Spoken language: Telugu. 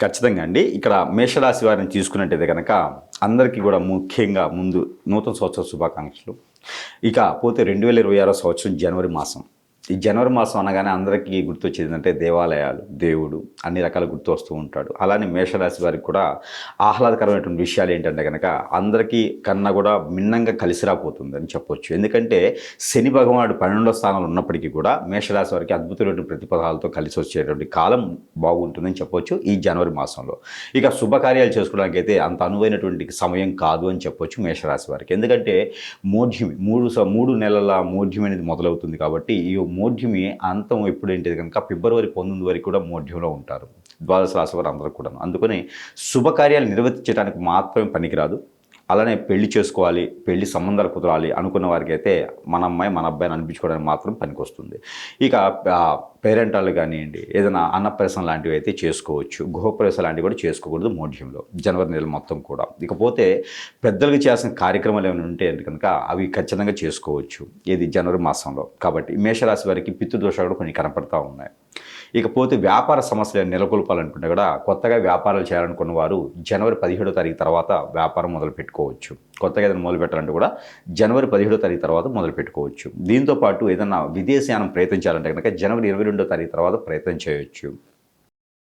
ఖచ్చితంగా అండి. ఇక్కడ మేషరాశి వారిని తీసుకున్నట్టయితే గనక అందరికీ కూడా ముఖ్యంగా ముందు నూతన సంవత్సర శుభాకాంక్షలు. ఇక పోతే 2026 సంవత్సరం జనవరి మాసం. ఈ జనవరి మాసం అనగానే అందరికీ గుర్తొచ్చేదేంటంటే దేవాలయాలు, దేవుడు అన్ని రకాలు గుర్తు వస్తూ ఉంటాడు. అలానే మేషరాశి వారికి కూడా ఆహ్లాదకరమైనటువంటి విషయాలు ఏంటంటే గనక అందరికీ కన్నా కూడా భిన్నంగా కలిసి రాబోతుందని చెప్పొచ్చు. ఎందుకంటే శని భగవానుడు 12వ స్థానంలో ఉన్నప్పటికీ కూడా మేషరాశి వారికి అద్భుతమైనటువంటి ప్రతిఫలాలతో కలిసి వచ్చేటువంటి కాలం బాగుంటుందని చెప్పొచ్చు ఈ జనవరి మాసంలో. ఇక శుభకార్యాలు చేసుకోవడానికైతే అంత అనువైనటువంటి సమయం కాదు అని చెప్పొచ్చు మేషరాశి వారికి. ఎందుకంటే మోఢ్యమి 3 నెలల మోఢ్యం అనేది మొదలవుతుంది కాబట్టి ఈ మోఢ్యమి అంతం ఎప్పుడేంటిది కనుక ఫిబ్రవరి 19 వరకు కూడా మోఢ్యంలో ఉంటారు ద్వాదశ రాశి వారు అందరూ కూడా. అందుకని శుభకార్యాలు నిర్వర్తించడానికి మాత్రమే పనికిరాదు. అలానే పెళ్లి చేసుకోవాలి, పెళ్లి సంబంధాలు కుదరాలి అనుకున్న వారికి అయితే మన అమ్మాయి మన అబ్బాయిని అనిపించుకోవడానికి మాత్రం పనికొస్తుంది. ఇక పేరెంటాలు కానివ్వండి, ఏదైనా అన్నప్రసన్న లాంటివి అయితే చేసుకోవచ్చు. గృహప్రవేశం లాంటివి కూడా చేసుకోకూడదు మోఢ్యంలో జనవరి నెల మొత్తం కూడా. ఇకపోతే పెద్దలకు చేయాల్సిన కార్యక్రమాలు ఏమైనా ఉంటే కనుక అవి ఖచ్చితంగా చేసుకోవచ్చు ఇది జనవరి మాసంలో. కాబట్టి మేషరాశి వారికి పితృదోషాలు కూడా కొన్ని కనపడతా ఉన్నాయి. ఇకపోతే వ్యాపార సమస్యలు నెలకొల్పాలనుకుంటే కూడా కొత్తగా వ్యాపారాలు చేయాలనుకున్న వారు జనవరి 17వ తారీఖు తర్వాత వ్యాపారం మొదలు పెట్టుకోవచ్చు. కొత్తగా ఏదైనా మొదలు పెట్టాలంటే కూడా జనవరి 17వ తారీఖు తర్వాత మొదలు పెట్టుకోవచ్చు. దీంతోపాటు ఏదైనా విదేశీయానం ప్రయత్నించాలంటే కనుక జనవరి 22వ తారీఖు తర్వాత ప్రయత్నం చేయొచ్చు.